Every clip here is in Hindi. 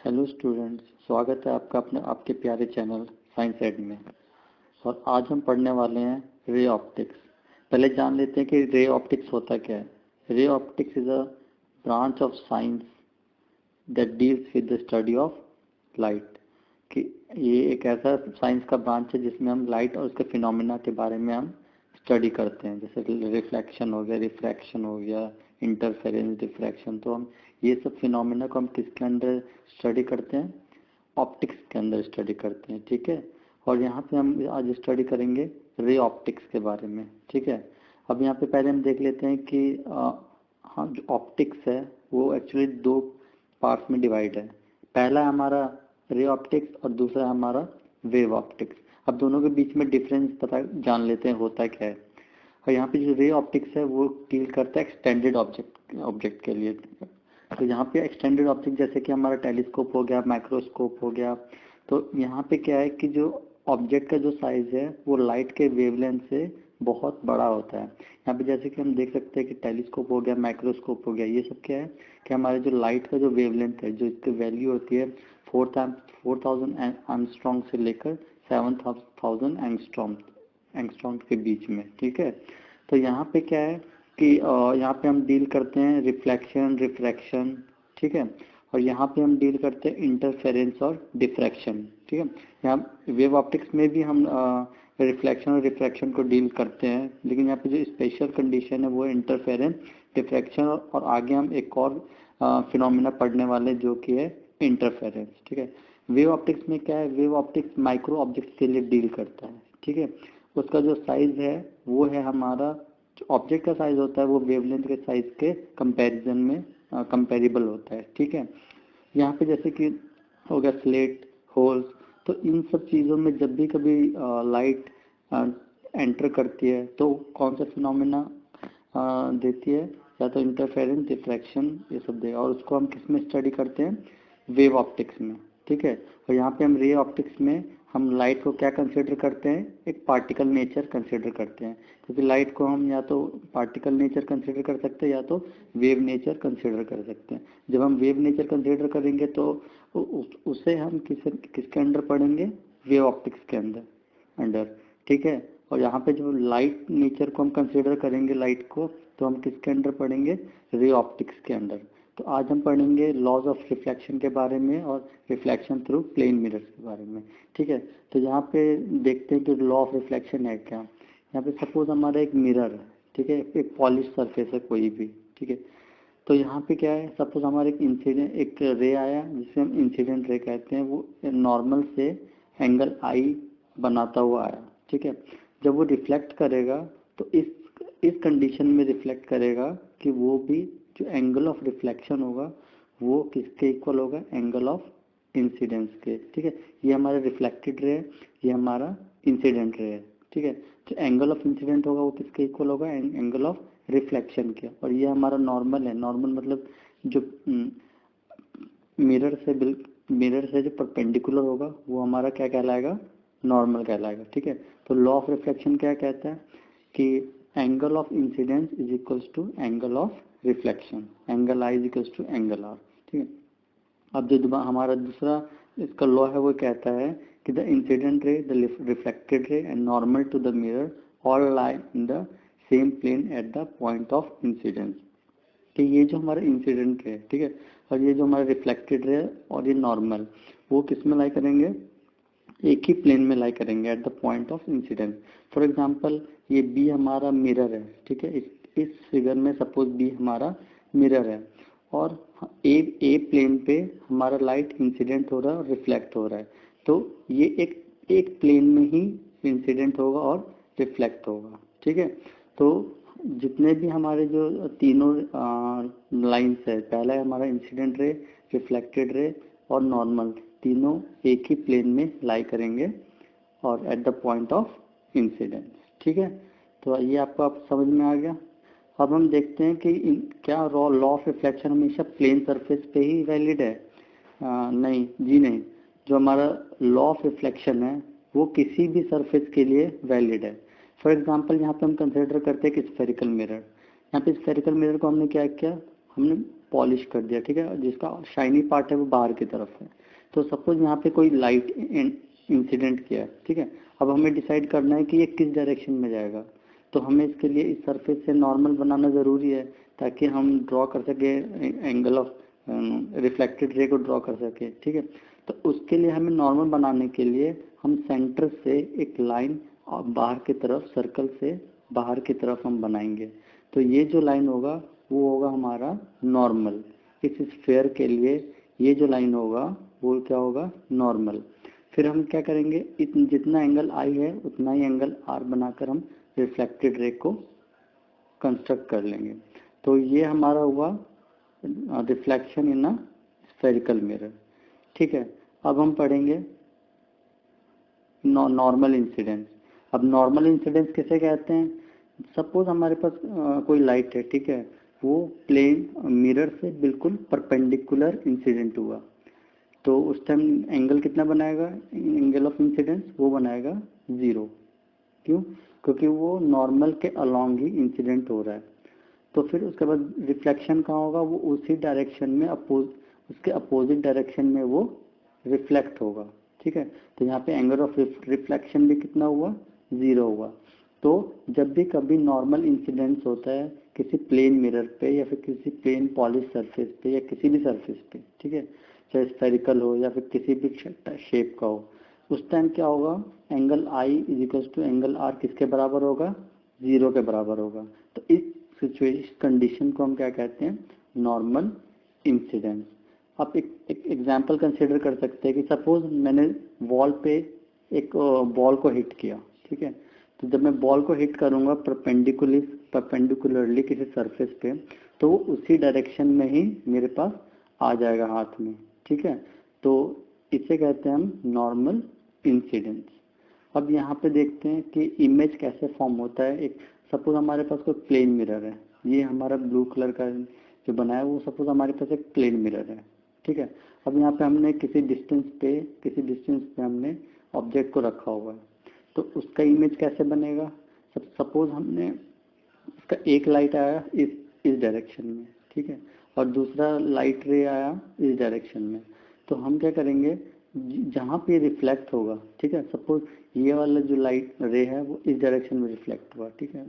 हेलो स्टूडेंट्स, स्वागत है आपका अपने आपके प्यारे चैनल साइंस एड में। और आज हम पढ़ने वाले हैं रे ऑप्टिक्स। पहले जान लेते हैं कि रे ऑप्टिक्स होता क्या है। Ray optics is a branch of science that deals with the study of light. कि ये एक ऐसा साइंस का ब्रांच है जिसमें हम लाइट और उसके फिनोमेना के बारे में हम स्टडी करते हैं, जैसे रिफ्लेक्शन हो गया, रिफ्रैक्शन हो गया, इंटरफेरेंस, डिफ्रैक्शन। तो हम ये सब फिनोमेना को हम किसके अंदर स्टडी करते हैं? ऑप्टिक्स के अंदर स्टडी करते हैं, ठीक है। और यहाँ पे हम आज स्टडी करेंगे रे ऑप्टिक्स के बारे में, ठीक है। अब यहाँ पे पहले हम देख लेते हैं कि हाँ, जो ऑप्टिक्स है वो एक्चुअली दो पार्ट्स में डिवाइड है। पहला है हमारा रे ऑप्टिक्स और दूसरा है हमारा वेव ऑप्टिक्स। अब दोनों के बीच में डिफरेंस पता जान लेते हैं होता क्या है। और यहाँ पे जो रे ऑप्टिक्स है वो डील करता है एक्सटेंडेड ऑब्जेक्ट के लिए। तो यहाँ पे एक्सटेंडेड ऑब्जेक्ट जैसे कि हमारा टेलीस्कोप हो गया, माइक्रोस्कोप हो गया। तो यहाँ पे क्या है कि जो ऑब्जेक्ट का जो साइज है वो लाइट के वेवलेंथ से बहुत बड़ा होता है। यहाँ पे जैसे कि हम देख सकते हैं कि टेलीस्कोप हो गया, माइक्रोस्कोप हो गया, ये सब क्या है कि हमारे जो लाइट का जो वेवलेंथ है, जो इसकी वैल्यू होती है 4000 एंगस्ट्रॉम से लेकर 7000 एंगस्ट्रॉम के बीच में, ठीक है। तो यहाँ पे क्या है कि यहाँ पे हम डील करते हैं रिफ्लेक्शन, रिफ्रैक्शन, ठीक है। और यहाँ पे हम डील करते हैं इंटरफेरेंस और डिफ्रैक्शन, ठीक है। यहाँ वेव ऑप्टिक्स में भी हम रिफ्लेक्शन और रिफ्रैक्शन को डील करते हैं, लेकिन यहाँ पे जो स्पेशल कंडीशन है वो है इंटरफेरेंस, डिफ्रैक्शन और आगे हम एक और फिनोमेना पढ़ने वाले जो कि है इंटरफेरेंस, ठीक है। वेव ऑप्टिक्स में क्या है, वेव ऑप्टिक्स माइक्रो ऑब्जेक्ट्स के लिए डील करता है, ठीक है। उसका जो साइज है वो है हमारा, जो ऑब्जेक्ट का साइज होता है वो वेवलेंथ के साइज के कंपैरिजन में कंपैरेबल होता है, ठीक है। यहाँ पे जैसे कि हो गया स्लेट, होल्स, तो इन सब चीज़ों में जब भी कभी लाइट एंटर करती है तो कौन सा फिनोमेना देती है, या तो इंटरफेरेंस, डिफ्रैक्शन, ये सब देगा। और उसको हम किस में स्टडी करते हैं? वेव ऑप्टिक्स में, ठीक है। और यहाँ पे हम रे ऑप्टिक्स में हम लाइट को क्या कंसिडर करते हैं? एक पार्टिकल नेचर कंसिडर करते हैं, क्योंकि लाइट को हम या तो पार्टिकल नेचर कंसिडर कर सकते हैं या तो वेव नेचर कंसिडर कर सकते हैं। जब हम वेव नेचर कंसिडर करेंगे तो उसे हम किसके अंडर पढ़ेंगे? वेव ऑप्टिक्स के अंडर, ठीक है। और यहाँ पे जो लाइट नेचर को हम कंसिडर करेंगे लाइट को, तो हम किसके अंडर पढ़ेंगे? रे ऑप्टिक्स के अंदर। तो आज हम पढ़ेंगे लॉज ऑफ रिफ्लेक्शन के बारे में और रिफ्लेक्शन थ्रू प्लेन मिरर्स के बारे में, ठीक है। तो यहाँ पे देखते हैं कि लॉ ऑफ रिफ्लेक्शन है क्या। यहाँ पे सपोज हमारा एक मिरर है, ठीक है, एक पॉलिश सरफेस है कोई भी, ठीक है। तो यहाँ पे क्या है, सपोज हमारे एक रे आया जिसे हम इंसिडेंट रे कहते हैं, वो नॉर्मल से एंगल आई बनाता हुआ आया, ठीक है। जब वो रिफ्लेक्ट करेगा तो इस कंडीशन में रिफ्लेक्ट करेगा कि वो भी जो एंगल ऑफ रिफ्लेक्शन होगा वो किसके इक्वल होगा? एंगल ऑफ इंसिडेंस के, ठीक है। ये हमारा रिफ्लेक्टेड रे है, ये हमारा इंसिडेंट रे है, ठीक है। जो एंगल ऑफ इंसिडेंट होगा वो किसके इक्वल होगा? एंगल ऑफ रिफ्लेक्शन के। और ये हमारा नॉर्मल है। नॉर्मल मतलब जो मिरर से जो परपेंडिकुलर होगा वो हमारा क्या कहलाएगा? नॉर्मल कहलाएगा, ठीक है। तो लॉ ऑफ रिफ्लेक्शन क्या कहता है कि angle of incidence is equals to angle of reflection, angle i is equals to angle r, ठीक है। अब जो हमारा दूसरा इसका लॉ है वो कहता है कि the incident ray, the reflected ray and normal to the mirror all lie in the same plane at the point of incidence. कि ये जो हमारा इंसिडेंट रे, ठीक है, और ये जो हमारा रिफ्लेक्टेड रे और ये नॉर्मल, वो किस में लाई करेंगे? एक ही प्लेन में लाई करेंगे eight the point of incidence. For example ये बी हमारा मिरर है, ठीक है। इस फिगर में सपोज बी हमारा मिरर है और ए प्लेन पे हमारा लाइट इंसिडेंट हो रहा है और रिफ्लेक्ट हो रहा है। तो ये एक प्लेन में ही इंसिडेंट होगा और रिफ्लेक्ट होगा, ठीक है। तो जितने भी हमारे जो तीनों लाइंस है, पहला है हमारा इंसिडेंट रे, रिफ्लेक्टेड रे और नॉर्मल, तीनों एक ही प्लेन में लाई करेंगे और eight the point of incidence, ठीक है। तो ये आपको आप समझ में आ गया। अब हम देखते हैं कि क्या लॉ ऑफ रिफ्लेक्शन हमेशा प्लेन सरफेस पे ही वैलिड है? नहीं जी नहीं। जो हमारा लॉ ऑफ रिफ्लेक्शन है वो किसी भी सरफेस के लिए वैलिड है। फॉर एग्जांपल यहाँ पे हम कंसिडर करते हैं कि स्फेरिकल मिरर। यहाँ पे स्फेरिकल मिरर को हमने क्या किया? हमने पॉलिश कर दिया, ठीक है, जिसका शाइनी पार्ट है वो बाहर की तरफ है। तो सपोज यहाँ पे कोई लाइट इंसिडेंट किया है, ठीक है, अब हमें डिसाइड करना है कि ये किस डायरेक्शन में जाएगा। तो हमें इसके लिए इस सरफेस से नॉर्मल बनाना ज़रूरी है ताकि हम ड्रॉ कर सके एंगल ऑफ रिफ्लेक्टेड रे को ड्रॉ कर सके, ठीक है। तो उसके लिए हमें नॉर्मल बनाने के लिए हम सेंटर से एक लाइन बाहर की तरफ, सर्कल से बाहर की तरफ हम बनाएंगे। तो ये जो लाइन होगा वो होगा हमारा नॉर्मल। इस स्फीयर के लिए ये जो लाइन होगा वो क्या होगा, नॉर्मल। फिर हम क्या करेंगे, जितना एंगल आई है उतना ही एंगल आर बनाकर हम रिफ्लेक्टेड रे को कंस्ट्रक्ट कर लेंगे। तो ये हमारा हुआ reflection in a spherical mirror, ठीक है। अब हम पढ़ेंगे नॉर्मल इंसिडेंस। अब नॉर्मल इंसिडेंस किसे कहते हैं? सपोज हमारे पास कोई लाइट है, ठीक है, वो प्लेन मिरर से बिल्कुल परपेंडिकुलर इंसिडेंट हुआ, तो उस टाइम एंगल कितना बनाएगा, एंगल ऑफ इंसिडेंस वो बनाएगा 0। क्यों? क्योंकि वो नॉर्मल के अलोंग ही इंसिडेंट हो रहा है। तो फिर उसके बाद रिफ्लेक्शन कहाँ होगा, वो उसी डायरेक्शन में उसके अपोजिट डायरेक्शन में वो रिफ्लेक्ट होगा, ठीक है। तो यहाँ पे एंगल ऑफ रिफ्लेक्शन भी कितना हुआ, 0 हुआ। तो जब भी कभी नॉर्मल इंसिडेंस होता है किसी प्लेन मिरर पे या फिर किसी प्लेन पॉलिश सरफेस पे या किसी भी सरफेस पे, ठीक है, चाहे स्फेरिकल हो या फिर किसी भी शेप का हो, उस टाइम क्या होगा, angle i is equal to angle r किसके बराबर होगा, 0 के बराबर होगा। तो इस सिचुएशन कंडीशन को हम क्या कहते हैं, नॉर्मल इंसिडेंस। आप एक एग्जांपल कंसिडर कर सकते हैं कि सपोज मैंने वॉल पे एक बॉल को हिट किया, ठीक है। तो जब मैं बॉल को हिट करूंगा परपेंडिकुलरली किसी सरफेस पे, तो वो उसी डायरेक्शन में ही मेरे पास आ जाएगा हाथ में, ठीक है। तो इसे कहते हैं हम नॉर्मल इंसिडेंस। अब यहाँ पे देखते हैं कि इमेज कैसे फॉर्म होता है। एक सपोज हमारे पास कोई प्लेन मिरर है, ये हमारा ब्लू कलर का जो बना है वो सपोज हमारे पास एक प्लेन मिरर है, ठीक है। अब यहाँ पे हमने किसी डिस्टेंस पे हमने ऑब्जेक्ट को रखा हुआ है, तो उसका इमेज कैसे बनेगा। सपोज हमने इसका एक लाइट आया इस डायरेक्शन में, ठीक है, और दूसरा लाइट रे आया इस डायरेक्शन में। तो हम क्या करेंगे, जहाँ पे रिफ्लेक्ट होगा, ठीक है, सपोज ये वाला जो लाइट रे है वो इस डायरेक्शन में रिफ्लेक्ट हुआ, ठीक है,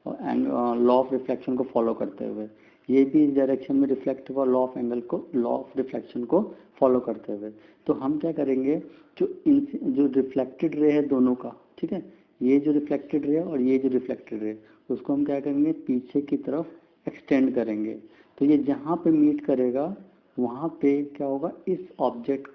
और लॉ ऑफ रिफ्लेक्शन को फॉलो करते हुए ये भी इस डायरेक्शन में रिफ्लेक्ट हुआ, लॉ ऑफ रिफ्लेक्शन को फॉलो करते हुए। तो हम क्या करेंगे, जो रिफ्लेक्टेड रे है दोनों का, ठीक है, ये जो रिफ्लेक्टेड रे और ये जो रिफ्लेक्टेड रे, उसको हम क्या करेंगे, पीछे की तरफ एक्सटेंड करेंगे। तो ये जहाँ पे मीट करेगा वहाँ पे क्या होगा, इस ऑब्जेक्ट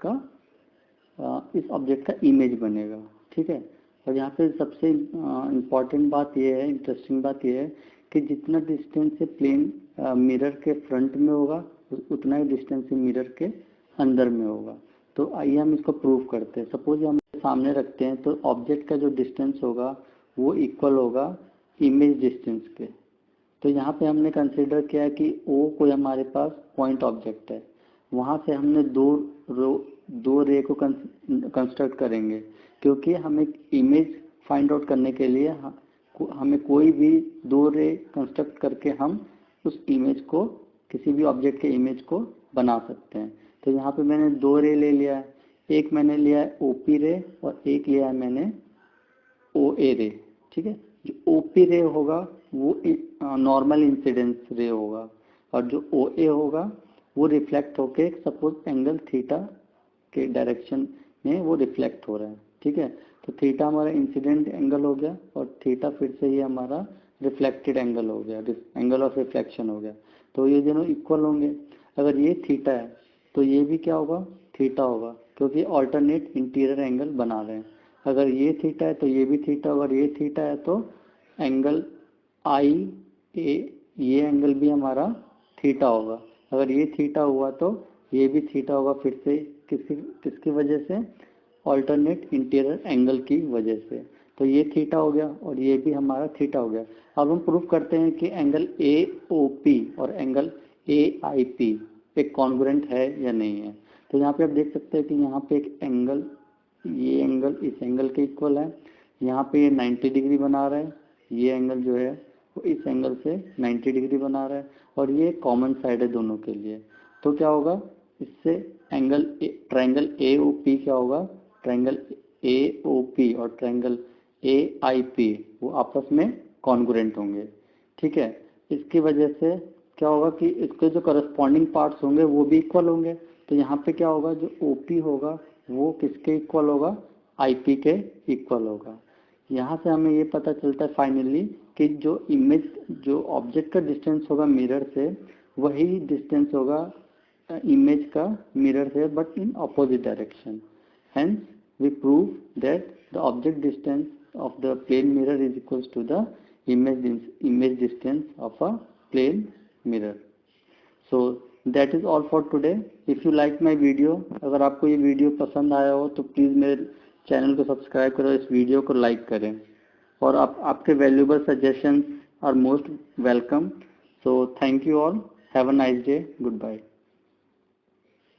का इमेज बनेगा, ठीक है। और यहाँ पे सबसे इम्पॉर्टेंट बात ये है, इंटरेस्टिंग बात ये है कि जितना डिस्टेंस से प्लेन मिरर के फ्रंट में होगा उतना ही डिस्टेंस से मिरर के अंदर में होगा। तो आइए हम इसको प्रूव करते हैं। सपोज हम सामने रखते हैं तो ऑब्जेक्ट का जो डिस्टेंस होगा वो इक्वल होगा इमेज डिस्टेंस के। तो यहाँ पे हमने कंसिडर किया कि ओ कोई हमारे पास पॉइंट ऑब्जेक्ट है, वहाँ से हमने दो रे को कंस्ट्रक्ट करेंगे, क्योंकि हमें इमेज फाइंड आउट करने के लिए हमें कोई भी दो रे कंस्ट्रक्ट करके हम उस इमेज को, किसी भी ऑब्जेक्ट के इमेज को बना सकते हैं। तो यहाँ पे मैंने दो रे ले लिया है, एक मैंने लिया है ओपी रे और एक लिया है मैंने ओ ए रे, ठीक है। जो ओपी रे होगा वो नॉर्मल इंसिडेंस रे होगा और जो ओ ए होगा वो रिफ्लेक्ट होके सपोज एंगल थीटा के डायरेक्शन में वो रिफ्लेक्ट हो रहा है, ठीक है। तो थीटा हमारा इंसिडेंट एंगल हो गया और थीटा फिर से ये हमारा रिफ्लेक्टेड एंगल हो गया, एंगल ऑफ रिफ्लेक्शन हो गया। तो ये दोनों इक्वल होंगे। अगर ये थीटा है तो ये भी क्या होगा, थीटा होगा, क्योंकि ऑल्टरनेट इंटीरियर एंगल बना रहे हैं। अगर ये थीटा है तो ये भी थीटा होगा, अगर ये थीटा है तो एंगल आई ए, ये एंगल भी हमारा थीटा होगा। अगर ये थीटा हुआ तो ये भी थीटा होगा, फिर से किसकी वजह से, ऑल्टरनेट इंटीरियर एंगल की वजह से। तो ये थीटा हो गया और ये भी हमारा थीटा हो गया। अब हम प्रूफ करते हैं कि एंगल ए ओ पी और एंगल ए आई पी एक कॉन्ग्रुएंट है या नहीं है। तो यहाँ पे आप देख सकते हैं कि यहाँ पे एक एंगल, ये एंगल इस एंगल के इक्वल है, यहाँ पे ये 90 डिग्री बना रहा है, ये एंगल जो है वो इस एंगल से 90 डिग्री बना रहा है और ये कॉमन साइड है दोनों के लिए। तो क्या होगा, इससे एंगल ट्रायंगल AOP क्या होगा, ट्रायंगल AOP और ट्रायंगल AIP वो आपस में कॉन्ग्रुएंट होंगे। ठीक है, इसकी वजह से क्या होगा कि इसके जो करस्पॉन्डिंग पार्ट्स होंगे वो भी इक्वल होंगे। तो यहाँ पे क्या होगा, जो OP होगा वो किसके इक्वल होगा, IP के इक्वल होगा। यहाँ से हमें ये पता चलता है फाइनली कि जो ऑब्जेक्ट का डिस्टेंस होगा मिरर से, वही डिस्टेंस होगा इमेज का मिरर से, but in opposite direction. Hence we prove that the object distance of the plane mirror is equals to the image distance of a plane mirror. So that is all for today. If you like my video, अगर आपको ये वीडियो पसंद आया हो तो प्लीज़ मेरे चैनल को सब्सक्राइब करो, इस वीडियो को लाइक करें और आपके valuable suggestions are most welcome. So thank you all. Have a nice day. Goodbye.